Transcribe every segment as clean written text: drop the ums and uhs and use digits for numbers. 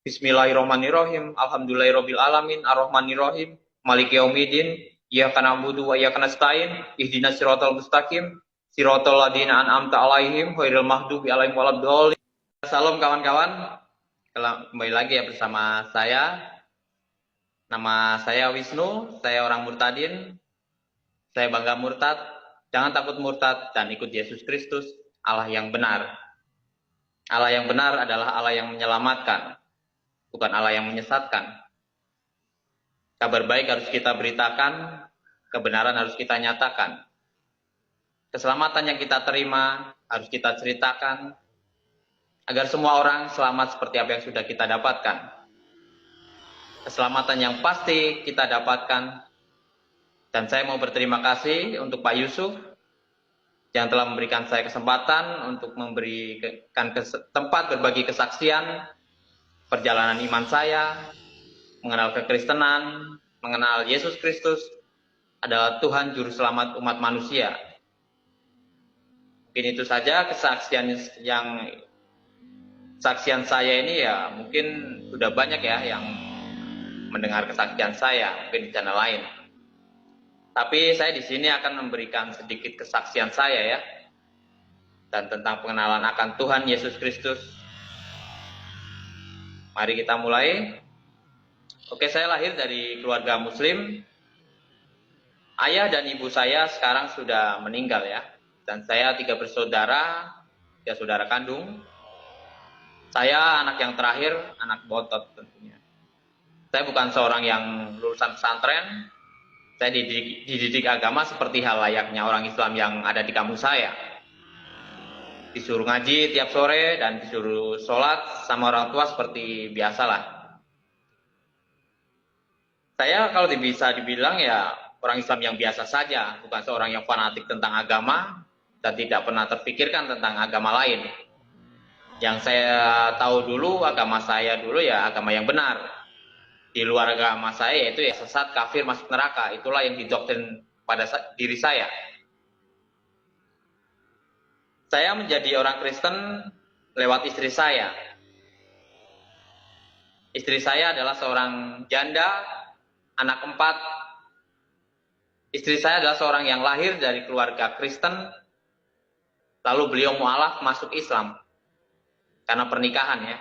Bismillahirrahmanirrahim. Alhamdulillahirabbil alamin, arrahmanirrahim, maliki yaumiddin. Iyyaka na'budu wa iyyaka nasta'in. Ihdinas siratal mustaqim, siratal ladzina an'amta 'alaihim ghairil maghdubi 'alaihim waladdallin. Salam kawan-kawan. Kembali lagi ya bersama saya. Nama saya Wisnu, saya orang murtadin. Saya bangga murtad. Jangan takut murtad dan ikut Yesus Kristus, Allah yang benar. Allah yang benar adalah Allah yang menyelamatkan, bukan Allah yang menyesatkan. Kabar baik harus kita beritakan, kebenaran harus kita nyatakan. Keselamatan yang kita terima harus kita ceritakan, agar semua orang selamat seperti apa yang sudah kita dapatkan. Keselamatan yang pasti kita dapatkan. Dan saya mau berterima kasih untuk Pak Yusuf yang telah memberikan saya kesempatan untuk memberikan tempat berbagi kesaksian perjalanan iman saya, mengenal kekristenan, mengenal Yesus Kristus adalah Tuhan Juru Selamat umat manusia. Mungkin itu saja kesaksian saya ini ya, mungkin sudah banyak ya yang mendengar kesaksian saya, mungkin di channel lain. Tapi saya di sini akan memberikan sedikit kesaksian saya ya, dan tentang pengenalan akan Tuhan Yesus Kristus. Mari kita mulai. Oke, saya lahir dari keluarga Muslim. Ayah dan ibu saya sekarang sudah meninggal ya. Dan saya 3 bersaudara, ya saudara kandung. Saya anak yang terakhir, anak bontot tentunya. Saya bukan seorang yang lulusan pesantren. Saya dididik agama seperti hal layaknya orang Islam yang ada di kampung saya. Disuruh ngaji tiap sore dan disuruh sholat sama orang tua seperti biasalah. Saya kalau bisa dibilang ya orang Islam yang biasa saja, bukan seorang yang fanatik tentang agama dan tidak pernah terpikirkan tentang agama lain. Yang saya tahu dulu, agama saya dulu ya agama yang benar. Di luar agama saya yaitu ya sesat, kafir, masuk neraka. Itulah yang didoktrin pada diri saya. Saya menjadi orang Kristen lewat istri saya. Istri saya adalah seorang janda, anak 4. Istri saya adalah seorang yang lahir dari keluarga Kristen, lalu beliau mualaf masuk Islam karena pernikahan ya.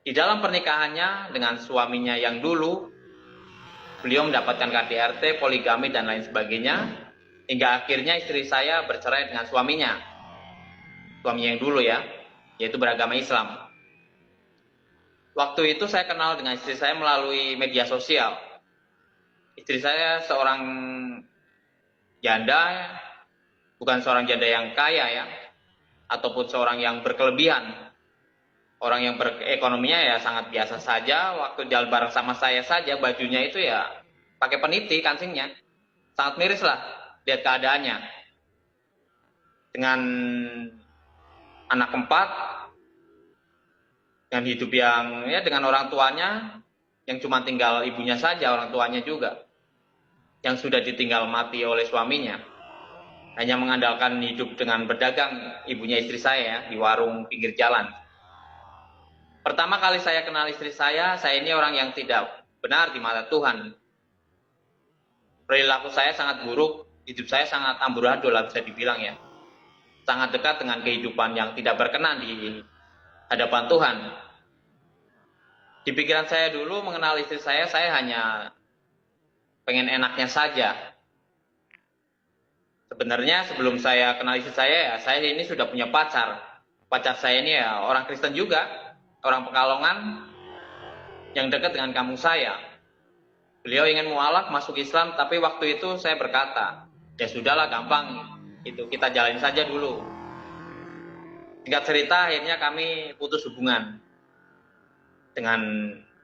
Di dalam pernikahannya dengan suaminya yang dulu, beliau mendapatkan KDRT, poligami dan lain sebagainya, hingga akhirnya istri saya bercerai dengan suaminya yang dulu ya, yaitu beragama Islam. Waktu itu saya kenal dengan istri saya melalui media sosial. Istri saya seorang janda, bukan seorang janda yang kaya ya, ataupun seorang yang berkelebihan. Orang yang berekonominya ya sangat biasa saja. Waktu jalan bareng sama saya saja, bajunya itu ya pakai peniti kancingnya. Sangat miris lah lihat keadaannya. Dengan anak 4, dengan hidup yang ya dengan orang tuanya yang cuma tinggal ibunya saja, orang tuanya juga yang sudah ditinggal mati oleh suaminya. Hanya mengandalkan hidup dengan berdagang ibunya istri saya di warung pinggir jalan. Pertama kali saya kenal istri saya ini orang yang tidak benar di mata Tuhan. Perilaku saya sangat buruk, hidup saya sangat amburadul lah bisa dibilang ya. Sangat dekat dengan kehidupan yang tidak berkenan di hadapan Tuhan. Di pikiran saya dulu mengenal istri saya hanya pengen enaknya saja. Sebenarnya sebelum saya kenal istri saya ini sudah punya pacar. Pacar saya ini ya orang Kristen juga. Orang Pekalongan yang dekat dengan kampung saya. Beliau ingin mualaf masuk Islam, tapi waktu itu saya berkata, ya sudahlah gampang, itu kita jalanin saja dulu. Singkat cerita, akhirnya kami putus hubungan dengan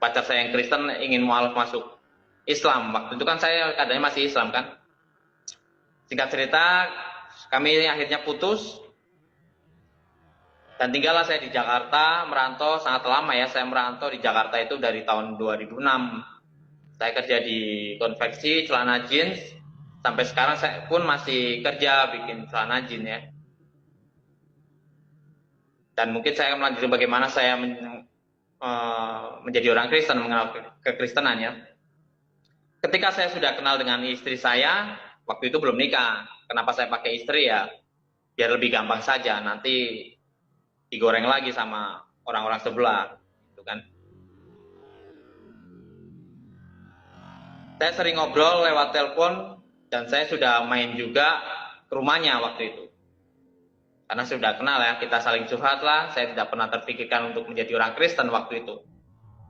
pacar saya yang Kristen ingin mualaf masuk Islam. Waktu itu kan saya keadaannya masih Islam kan. Singkat cerita, kami akhirnya putus. Dan tinggallah saya di Jakarta, merantau sangat lama ya. Saya merantau di Jakarta itu dari tahun 2006. Saya kerja di konveksi celana jeans. Sampai sekarang saya pun masih kerja bikin celana jeans ya. Dan mungkin saya akan melanjutkan bagaimana saya menjadi orang Kristen, mengenal kekristenan ya. Ketika saya sudah kenal dengan istri saya, waktu itu belum nikah. Kenapa saya pakai istri ya? Biar lebih gampang saja. Nanti digoreng lagi sama orang-orang sebelah, gitu kan. Saya sering ngobrol lewat telepon dan saya sudah main juga ke rumahnya waktu itu. Karena sudah kenal ya, kita saling curhat lah. Saya tidak pernah terpikirkan untuk menjadi orang Kristen waktu itu.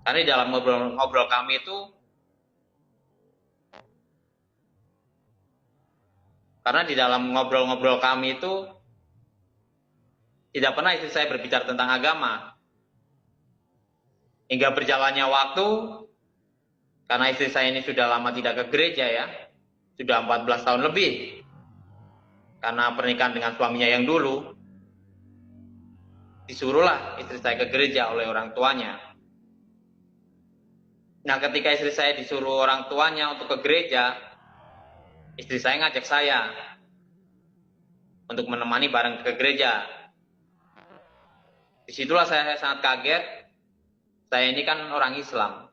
Karena di dalam ngobrol-ngobrol kami itu, tidak pernah istri saya berbicara tentang agama. Hingga berjalannya waktu, karena istri saya ini sudah lama tidak ke gereja ya, sudah 14 tahun lebih. Karena pernikahan dengan suaminya yang dulu, disuruhlah istri saya ke gereja oleh orang tuanya. Nah, ketika istri saya disuruh orang tuanya untuk ke gereja, istri saya ngajak saya untuk menemani bareng ke gereja. Disitulah saya sangat kaget. Saya ini kan orang Islam.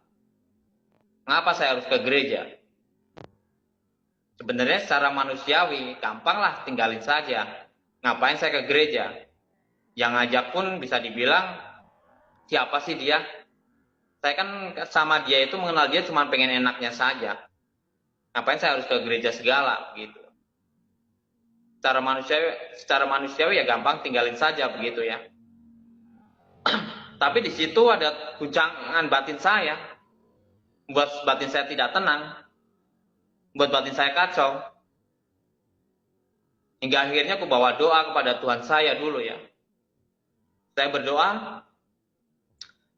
Mengapa saya harus ke gereja? Sebenarnya secara manusiawi, gampanglah tinggalin saja. Ngapain saya ke gereja? Yang ngajak pun bisa dibilang, siapa sih dia? Saya kan sama dia itu mengenal dia cuma pengen enaknya saja. Ngapain saya harus ke gereja segala gitu. Secara manusiawi ya gampang tinggalin saja begitu ya. Tapi di situ ada guncangan batin saya, membuat batin saya tidak tenang, membuat batin saya kacau. Hingga akhirnya aku bawa doa kepada Tuhan saya dulu ya. Saya berdoa,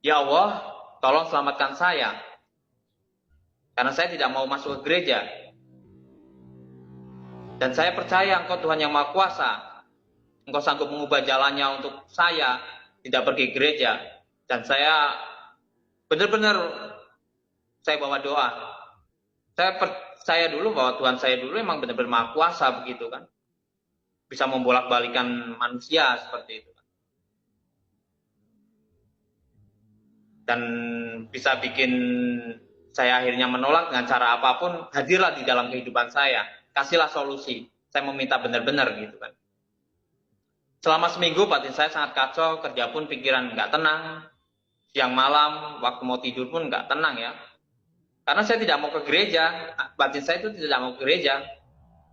ya Allah, tolong selamatkan saya. Karena saya tidak mau masuk ke gereja. Dan saya percaya Engkau Tuhan yang Maha Kuasa. Engkau sanggup mengubah jalannya untuk saya tidak pergi gereja. Dan saya benar-benar saya bawa doa. Saya percaya dulu bahwa Tuhan saya dulu memang benar-benar Maha Kuasa begitu kan. Bisa membolak-balikan manusia seperti itu. Dan bisa bikin saya akhirnya menolak dengan cara apapun, hadirlah di dalam kehidupan saya. Kasihlah solusi. Saya meminta benar-benar gitu kan. Selama seminggu batin saya sangat kacau, kerja pun pikiran nggak tenang. Siang malam, waktu mau tidur pun nggak tenang ya. Karena saya tidak mau ke gereja, batin saya itu tidak mau ke gereja.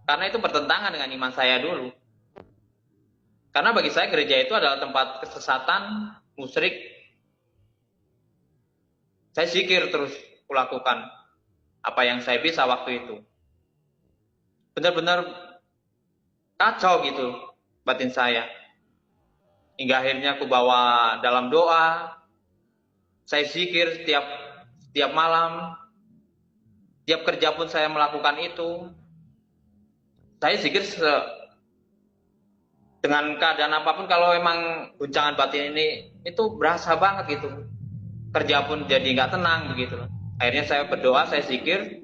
Karena itu bertentangan dengan iman saya dulu. Karena bagi saya gereja itu adalah tempat kesesatan, musyrik. Saya zikir terus kulakukan apa yang saya bisa waktu itu. Benar-benar kacau gitu batin saya. Hingga akhirnya aku bawa dalam doa. Saya zikir setiap malam. Tiap kerja pun saya melakukan itu. Saya zikir dengan keadaan apapun, kalau emang guncangan batin ini itu berasa banget gitu. Kerja pun jadi nggak tenang begitu. Akhirnya saya berdoa, saya zikir.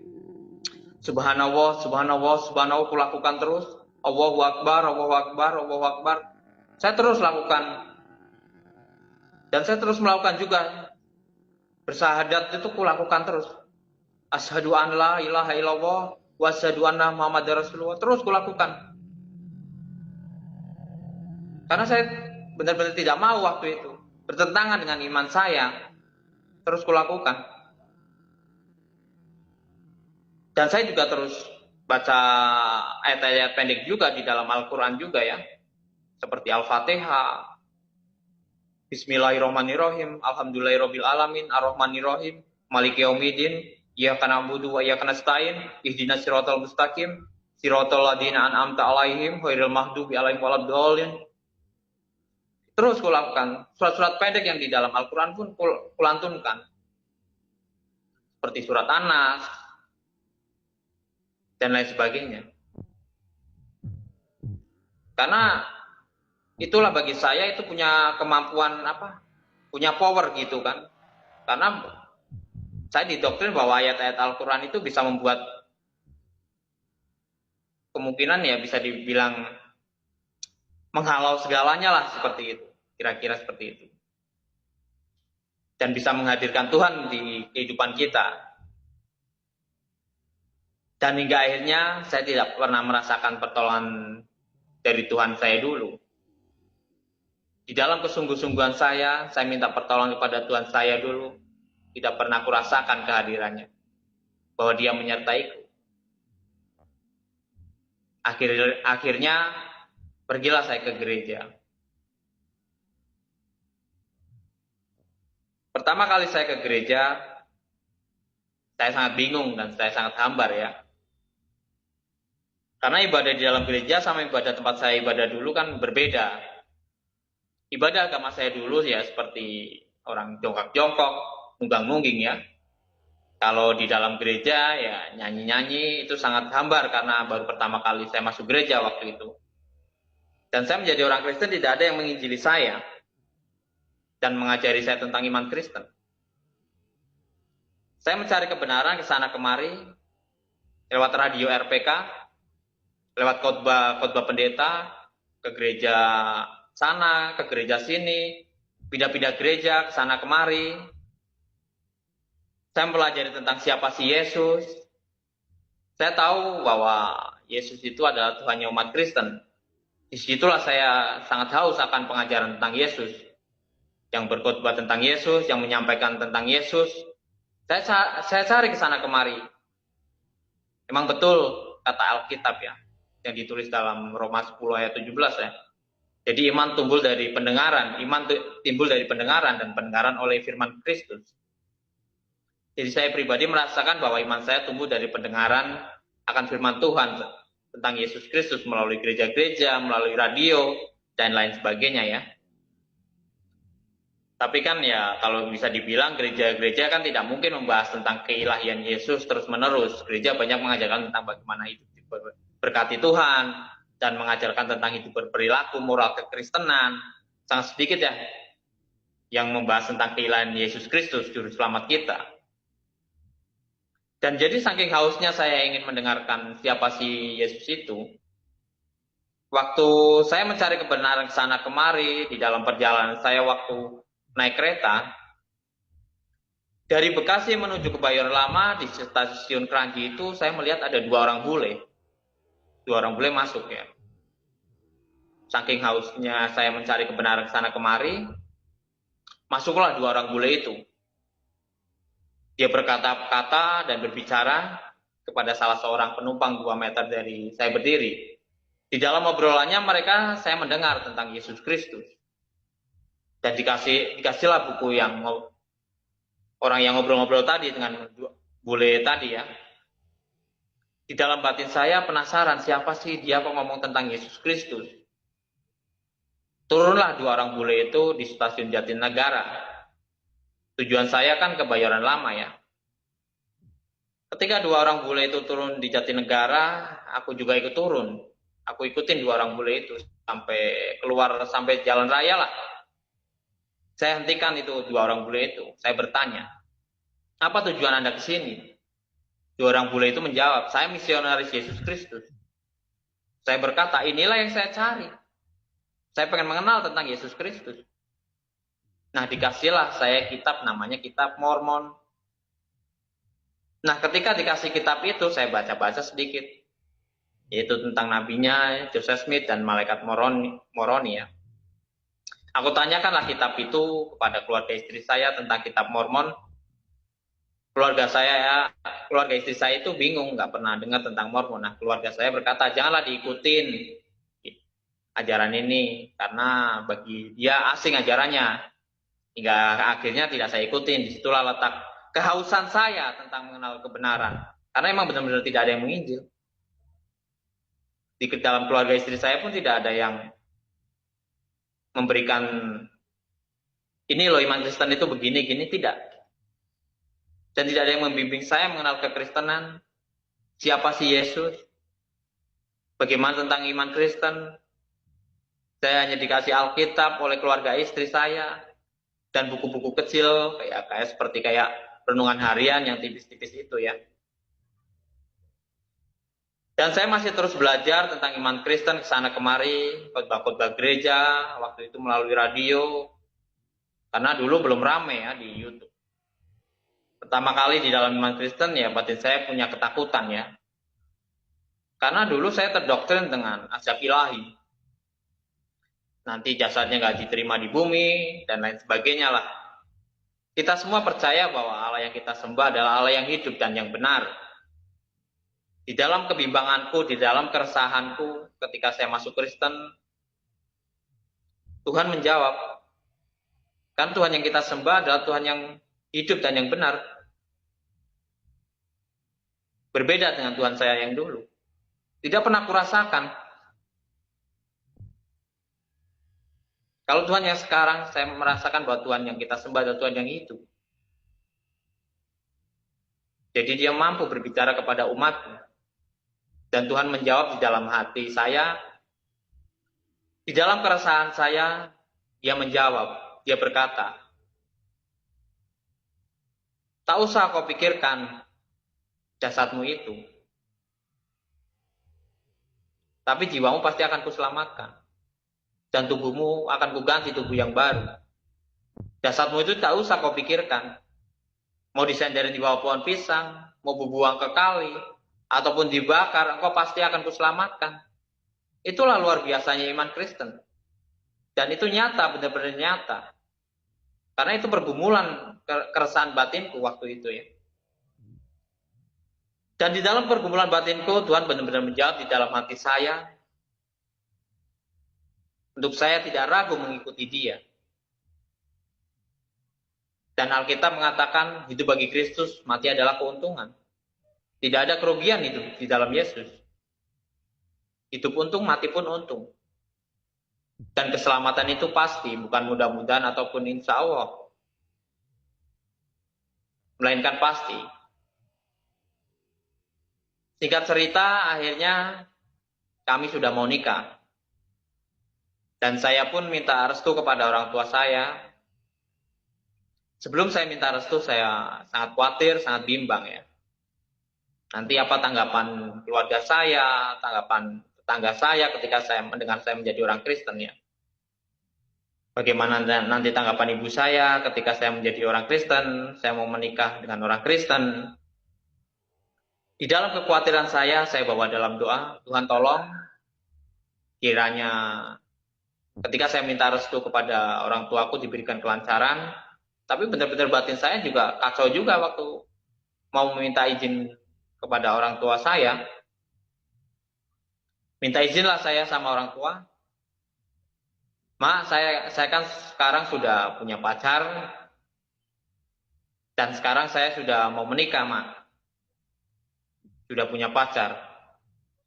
Subhanallah, subhanallah, subhanallah, aku lakukan terus. Allahu Akbar, Allahu Akbar, Allahu Akbar. Saya terus lakukan. Dan saya terus melakukan juga. Bersahadat itu aku lakukan terus. Asyhadu an la ilaha illallah wa asyhadu anna Muhammadar Rasulullah. Terus aku lakukan. Karena saya benar-benar tidak mau waktu itu. Bertentangan dengan iman saya. Terus aku lakukan. Dan saya juga terus baca ayat-ayat pendek juga di dalam Al-Quran juga ya. Seperti Al-Fatihah, Bismillahirrahmanirrahim, Alhamdulillahirabbil alamin, Ar-Rahmanirrahim, Maliki yaumiddin, Iyyaka na'budu wa iyyaka nasta'in, Ihdinas siratal mustaqim, siratal ladzina an'amta 'alaihim, ghairil maghdubi 'alaihim waladdallin. Terus kulakukan. Surat-surat pendek yang di dalam Al-Quran pun kulantunkan. Seperti surat An-Nas, dan lain sebagainya. Karena itulah bagi saya itu punya kemampuan punya power gitu kan. Karena saya didoktrin bahwa ayat-ayat Al-Quran itu bisa membuat kemungkinan ya bisa dibilang menghalau segalanya lah seperti itu. Kira-kira seperti itu. dan bisa menghadirkan Tuhan di kehidupan kita. Dan hingga akhirnya saya tidak pernah merasakan pertolongan dari Tuhan saya dulu. Di dalam kesungguh-sungguhan saya minta pertolongan kepada Tuhan saya dulu. Tidak pernah kurasakan kehadirannya, bahwa Dia menyertaiku. Akhirnya pergilah saya ke gereja. Pertama kali saya ke gereja, saya sangat bingung dan saya sangat hambar ya. Karena ibadah di dalam gereja sama ibadah tempat saya ibadah dulu kan berbeda. Ibadah agama saya dulu ya seperti orang jongkak-jongkok, nunggang-nungging ya. Kalau di dalam gereja ya nyanyi-nyanyi itu sangat hambar karena baru pertama kali saya masuk gereja waktu itu. Dan saya menjadi orang Kristen tidak ada yang menginjili saya dan mengajari saya tentang iman Kristen. Saya mencari kebenaran ke sana kemari lewat radio RPK, lewat khotbah pendeta, ke gereja sana, ke gereja sini, pindah-pindah gereja ke sana kemari. Saya mempelajari tentang siapa sih Yesus. Saya tahu bahwa Yesus itu adalah Tuhannya umat Kristen. Disitulah saya sangat haus akan pengajaran tentang Yesus, yang berkhotbah tentang Yesus, yang menyampaikan tentang Yesus. Saya cari ke sana kemari. Memang betul kata Alkitab ya, yang ditulis dalam Roma 10 ayat 17 ya. Jadi iman timbul dari pendengaran, dan pendengaran oleh firman Kristus. Jadi saya pribadi merasakan bahwa iman saya tumbuh dari pendengaran akan firman Tuhan tentang Yesus Kristus melalui gereja-gereja, melalui radio, dan lain sebagainya ya. Tapi kan ya kalau bisa dibilang gereja-gereja kan tidak mungkin membahas tentang keilahian Yesus terus-menerus. Gereja banyak mengajarkan tentang bagaimana hidup berkati Tuhan dan mengajarkan tentang hidup berperilaku, moral kekristenan. Sangat sedikit ya yang membahas tentang keilahian Yesus Kristus, juru selamat kita. Dan jadi saking hausnya saya ingin mendengarkan siapa sih Yesus itu. Waktu saya mencari kebenaran ke sana kemari di dalam perjalanan saya waktu naik kereta dari Bekasi menuju ke Kebayoran Lama di stasiun Kranji itu saya melihat ada dua orang bule masuk ya. Saking hausnya saya mencari kebenaran ke sana kemari, masuklah dua orang bule itu. Dia berkata-kata dan berbicara kepada salah seorang penumpang 2 meter dari saya berdiri. Di dalam obrolannya saya mendengar tentang Yesus Kristus. Dan dikasihlah buku yang orang yang ngobrol-ngobrol tadi dengan bule tadi ya. Di dalam batin saya penasaran siapa sih dia kok ngomong tentang Yesus Kristus. Turunlah dua orang bule itu di stasiun Jatinegara. Tujuan saya kan ke Kebayoran Lama ya. Ketika dua orang bule itu turun di Jatinegara, aku juga ikut turun. Aku ikutin dua orang bule itu sampai jalan raya lah. Saya hentikan itu dua orang bule itu. Saya bertanya, apa tujuan Anda ke sini? Dua orang bule itu menjawab, saya misionaris Yesus Kristus. Saya berkata, inilah yang saya cari. Saya pengen mengenal tentang Yesus Kristus. Nah, dikasihlah saya kitab namanya Kitab Mormon. Nah, ketika dikasih kitab itu, saya baca-baca sedikit. Yaitu tentang nabinya Joseph Smith dan malaikat Moroni ya. Aku tanyakanlah kitab itu kepada keluarga istri saya tentang Kitab Mormon. Keluarga istri saya itu bingung, nggak pernah dengar tentang Mormon. Nah, keluarga saya berkata, janganlah diikutin ajaran ini, karena bagi dia asing ajarannya. Hingga akhirnya tidak saya ikutin. Disitulah letak kehausan saya tentang mengenal kebenaran. Karena memang benar-benar tidak ada yang menginjil. Di dalam keluarga istri saya pun tidak ada yang memberikan ini loh iman Kristen itu begini-gini, tidak. Dan tidak ada yang membimbing saya mengenal kekristenan. Siapa sih Yesus? Bagaimana tentang iman Kristen? Saya hanya dikasih Alkitab oleh keluarga istri saya dan buku-buku kecil kayak renungan harian yang tipis-tipis itu ya. Dan saya masih terus belajar tentang iman Kristen kesana kemari, khotbah-khotbah gereja, waktu itu melalui radio. Karena dulu belum rame ya di YouTube. Pertama kali di dalam iman Kristen ya batin saya punya ketakutan ya. Karena dulu saya terdoktrin dengan azab ilahi. Nanti jasadnya nggak diterima di bumi dan lain sebagainya lah. Kita semua percaya bahwa Allah yang kita sembah adalah Allah yang hidup dan yang benar. Di dalam kebimbanganku, di dalam keresahanku ketika saya masuk Kristen, Tuhan menjawab. Kan Tuhan yang kita sembah adalah Tuhan yang hidup dan yang benar. Berbeda dengan Tuhan saya yang dulu. Tidak pernah kurasakan. Kalau Tuhan yang sekarang, saya merasakan bahwa Tuhan yang kita sembah adalah Tuhan yang hidup. Jadi dia mampu berbicara kepada umatnya. Dan Tuhan menjawab di dalam hati saya. Di dalam keresahan saya, dia menjawab. Dia berkata, tak usah kau pikirkan jasadmu itu. Tapi jiwamu pasti akan kuselamatkan. Dan tubuhmu akan kuganti tubuh yang baru. Jasadmu itu tak usah kau pikirkan. Mau disenderin di bawah pohon pisang, mau dibuang ke kali, ataupun dibakar, engkau pasti akan kuselamatkan. Itulah luar biasanya iman Kristen. Dan itu nyata, benar-benar nyata. Karena itu pergumulan keresahan batinku waktu itu ya. Dan di dalam pergumulan batinku, Tuhan benar-benar menjawab di dalam hati saya. Untuk saya tidak ragu mengikuti dia. Dan Alkitab mengatakan hidup bagi Kristus, mati adalah keuntungan. Tidak ada kerugian hidup di dalam Yesus. Hidup untung, mati pun untung. Dan keselamatan itu pasti, bukan mudah-mudahan ataupun insya Allah. Melainkan pasti. Singkat cerita, akhirnya kami sudah mau nikah. Dan saya pun minta restu kepada orang tua saya. Sebelum saya minta restu, saya sangat khawatir, sangat bimbang ya. Nanti apa tanggapan keluarga saya, tanggapan tetangga saya ketika saya mendengar saya menjadi orang Kristen ya. Bagaimana nanti tanggapan ibu saya ketika saya menjadi orang Kristen, saya mau menikah dengan orang Kristen. Di dalam kekhawatiran saya bawa dalam doa, Tuhan tolong kiranya ketika saya minta restu kepada orang tuaku diberikan kelancaran, tapi benar-benar batin saya juga kacau juga waktu mau meminta izin kepada orang tua saya. Minta izinlah saya sama orang tua. Mak, saya kan sekarang sudah punya pacar. Dan sekarang saya sudah mau menikah, Mak. Sudah punya pacar.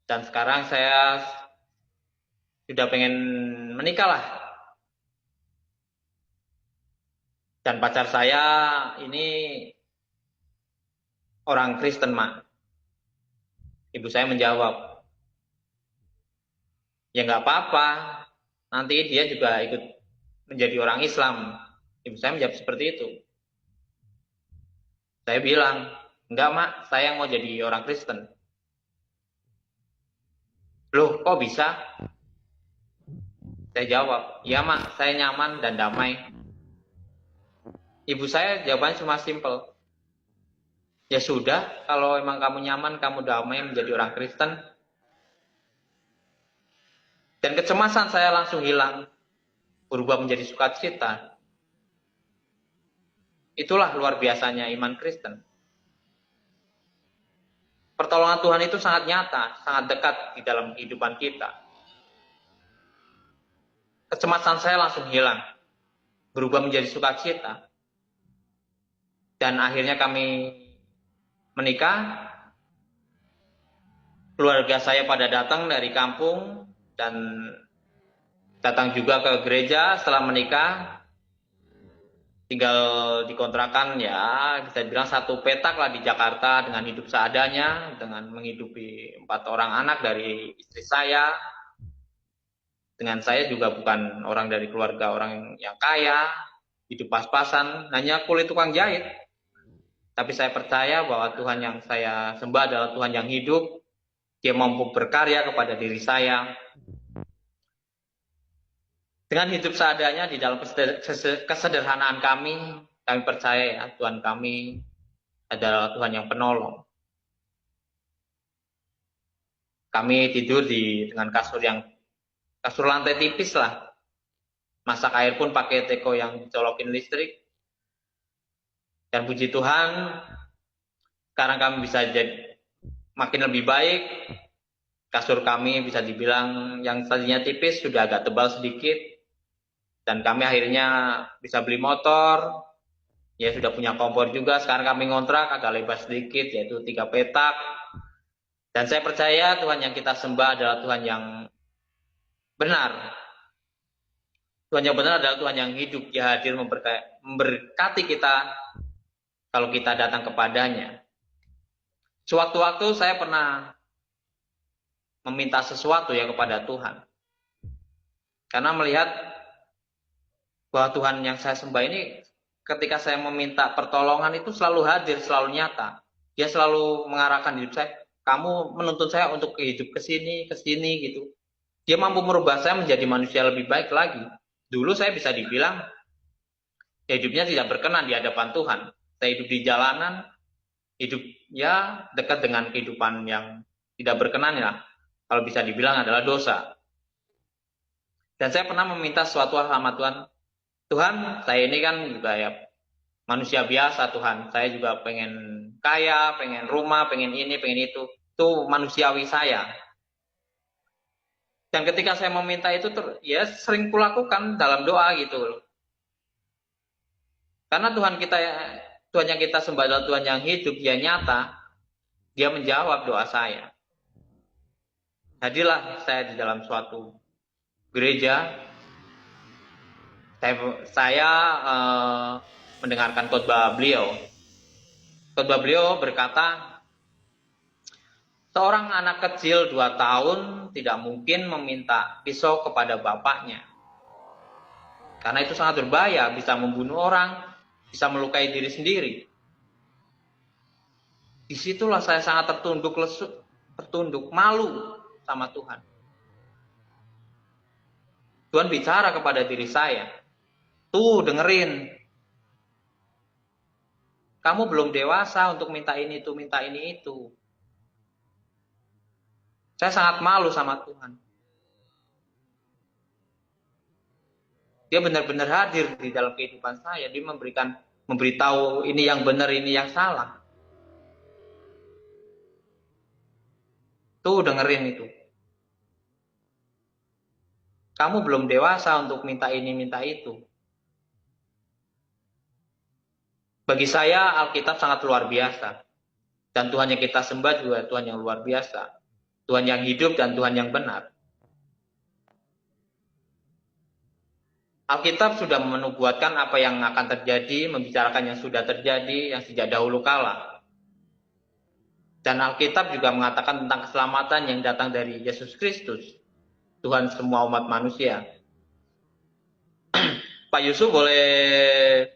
Dan sekarang saya sudah pengen menikah lah. Dan pacar saya ini orang Kristen, Mak. Ibu saya menjawab, ya nggak apa-apa, nanti dia juga ikut menjadi orang Islam. Ibu saya menjawab seperti itu. Saya bilang, enggak Mak, saya mau jadi orang Kristen. Loh, kok bisa? Saya jawab, ya Mak, saya nyaman dan damai. Ibu saya jawabannya cuma simpel. Ya sudah, kalau emang kamu nyaman, kamu damai menjadi orang Kristen. Dan kecemasan saya langsung hilang. Berubah menjadi sukacita. Itulah luar biasanya iman Kristen. Pertolongan Tuhan itu sangat nyata, sangat dekat di dalam kehidupan kita. Kecemasan saya langsung hilang. Berubah menjadi sukacita. Dan akhirnya kami menikah. Keluarga saya pada datang dari kampung dan datang juga ke gereja setelah menikah. Tinggal dikontrakan ya, bisa bilang satu petak lah di Jakarta dengan hidup seadanya, dengan menghidupi 4 orang anak dari istri saya. Dengan saya juga bukan orang dari keluarga orang yang kaya, hidup pas-pasan, hanya kulit tukang jahit. Tapi saya percaya bahwa Tuhan yang saya sembah adalah Tuhan yang hidup. Dia mampu berkarya kepada diri saya. Dengan hidup seadanya di dalam kesederhanaan kami percaya ya, Tuhan kami adalah Tuhan yang penolong. Kami tidur dengan kasur lantai tipis lah. Masak air pun pakai teko yang colokin listrik. Dan puji Tuhan, sekarang kami bisa jadi makin lebih baik. Kasur kami bisa dibilang yang tadinya tipis sudah agak tebal sedikit. Dan kami akhirnya bisa beli motor. Ya sudah punya kompor juga. Sekarang kami ngontrak agak lebar sedikit, yaitu 3 petak. Dan saya percaya Tuhan yang kita sembah adalah Tuhan yang benar. Tuhan yang benar adalah Tuhan yang hidup. Dia hadir memberkati kita kalau kita datang kepadanya. Sewaktu-waktu saya pernah meminta sesuatu ya kepada Tuhan. Karena melihat bahwa Tuhan yang saya sembah ini ketika saya meminta pertolongan itu selalu hadir, selalu nyata. Dia selalu mengarahkan hidup saya. Kamu menuntun saya untuk hidup ke sini gitu. Dia mampu merubah saya menjadi manusia lebih baik lagi. Dulu saya bisa dibilang hidupnya tidak berkenan di hadapan Tuhan. Saya hidup di jalanan, hidup ya dekat dengan kehidupan yang tidak berkenan ya. Kalau bisa dibilang adalah dosa. Dan saya pernah meminta sesuatu sama Tuhan. Tuhan, saya ini kan juga ya manusia biasa Tuhan. Saya juga pengen kaya, pengen rumah, pengen ini, pengen itu. Itu manusiawi saya. Dan ketika saya meminta itu, ya sering kulakukan dalam doa gitu loh. Karena Tuhan yang kita sembah adalah Tuhan yang hidup, dia nyata, dia menjawab doa saya. Hadirlah saya di dalam suatu gereja, saya mendengarkan khotbah beliau. Khotbah beliau berkata, seorang anak kecil 2 tahun tidak mungkin meminta pisau kepada bapaknya. Karena itu sangat berbahaya, bisa membunuh orang, bisa melukai diri sendiri. Disitulah saya sangat tertunduk, malu sama Tuhan. Tuhan bicara kepada diri saya, tuh dengerin, kamu belum dewasa untuk minta ini itu. Saya sangat malu sama Tuhan. Dia benar-benar hadir di dalam kehidupan saya. Dia memberitahu ini yang benar, ini yang salah. Tuh dengerin itu. Kamu belum dewasa untuk minta ini, minta itu. Bagi saya Alkitab sangat luar biasa. Dan Tuhan yang kita sembah juga Tuhan yang luar biasa. Tuhan yang hidup dan Tuhan yang benar. Alkitab sudah menubuatkan apa yang akan terjadi, membicarakan yang sudah terjadi, yang sejak dahulu kala. Dan Alkitab juga mengatakan tentang keselamatan yang datang dari Yesus Kristus, Tuhan semua umat manusia. Pak Yusuf boleh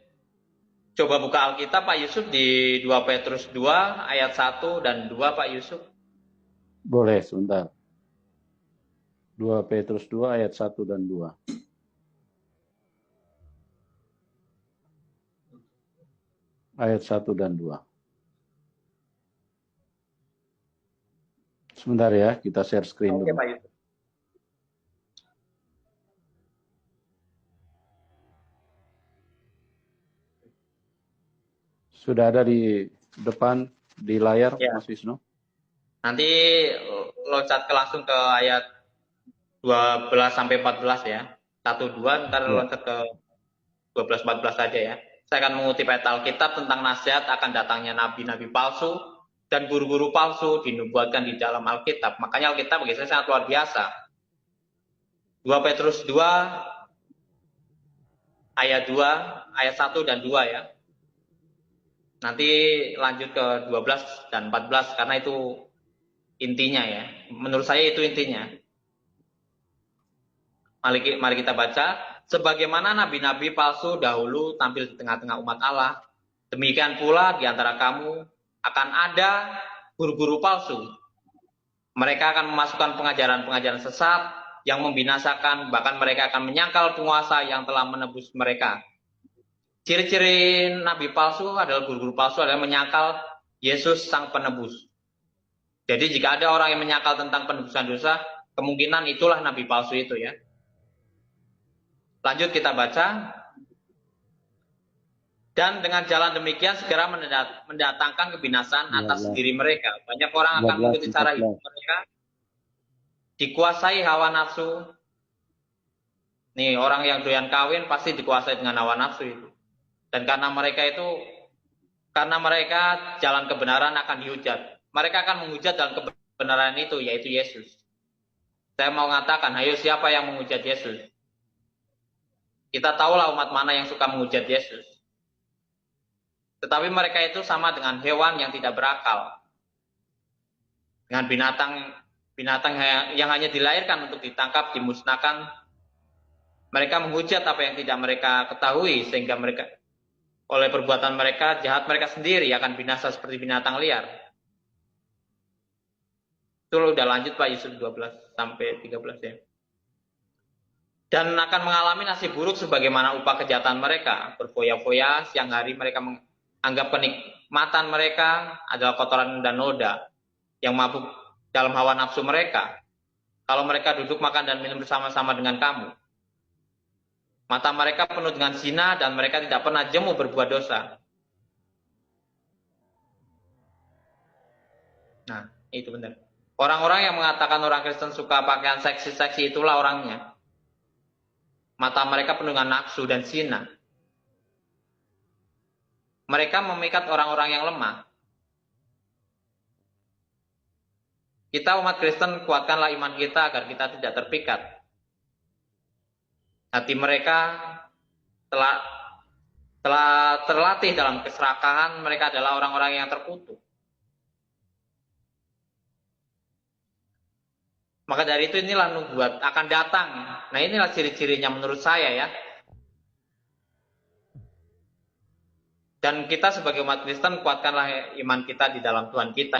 coba buka Alkitab Pak Yusuf di 2 Petrus 2 ayat 1 dan 2 Pak Yusuf. Boleh, sebentar. 2 Petrus 2 ayat 1 dan 2. Ayat 1 dan 2. Sebentar ya, kita share screen dulu. Pak Yusuf. Sudah ada di depan, di layar, Ya. Mas Wisnu? Nanti loncat langsung ke ayat 12 sampai 14 ya. 1, 2, ntar loncat ke 12, 14 saja ya. Saya akan mengutip ayat Alkitab tentang nasihat akan datangnya nabi-nabi palsu dan guru-guru palsu dinubuatkan di dalam Alkitab. Makanya Alkitab bagi saya sangat luar biasa. 2 Petrus 2 ayat 2, ayat 1 dan 2 ya. Nanti lanjut ke 12 dan 14 karena itu intinya ya. Menurut saya itu intinya. Mari kita baca. Sebagaimana nabi-nabi palsu dahulu tampil di tengah-tengah umat Allah, demikian pula di antara kamu akan ada guru-guru palsu. Mereka akan memasukkan pengajaran-pengajaran sesat yang membinasakan, bahkan mereka akan menyangkal penguasa yang telah menebus mereka. Ciri-ciri nabi palsu adalah guru-guru palsu adalah menyangkal Yesus sang penebus. Jadi jika ada orang yang menyangkal tentang penebusan dosa, kemungkinan itulah nabi palsu itu ya. Lanjut kita baca. Dan dengan jalan demikian segera mendatangkan kebinasaan atas diri mereka. Banyak orang akan mengikuti cara hidup mereka, dikuasai hawa nafsu. Nih, orang yang doyan kawin pasti dikuasai dengan hawa nafsu itu. Dan karena mereka jalan kebenaran akan dihujat. Mereka akan menghujat dalam kebenaran itu, yaitu Yesus. Saya mau mengatakan, ayo siapa yang menghujat Yesus? Kita tahulah umat mana yang suka menghujat Yesus. Tetapi mereka itu sama dengan hewan yang tidak berakal. Dengan binatang yang hanya dilahirkan untuk ditangkap, dimusnahkan. Mereka menghujat apa yang tidak mereka ketahui, sehingga mereka oleh perbuatan mereka, jahat mereka sendiri akan binasa seperti binatang liar. Itu udah lanjut Pak, Yusuf 12 sampai 13 ya. Dan akan mengalami nasib buruk sebagaimana upah kejahatan mereka. Berfoya-foya, siang hari mereka anggap kenikmatan mereka adalah kotoran dan noda yang mabuk dalam hawa nafsu mereka. Kalau mereka duduk makan dan minum bersama-sama dengan kamu, mata mereka penuh dengan zina dan mereka tidak pernah jemu berbuat dosa. Nah, itu benar. Orang-orang yang mengatakan orang Kristen suka pakaian seksi-seksi itulah orangnya. Mata mereka penuh dengan nafsu dan zina. Mereka memikat orang-orang yang lemah. Kita umat Kristen kuatkanlah iman kita agar kita tidak terpikat. Hati mereka telah terlatih dalam keserakahan, mereka adalah orang-orang yang terkutuk. Maka dari itu inilah nubuat akan datang. Nah inilah ciri-cirinya menurut saya ya. Dan kita sebagai umat Kristen kuatkanlah iman kita di dalam Tuhan kita.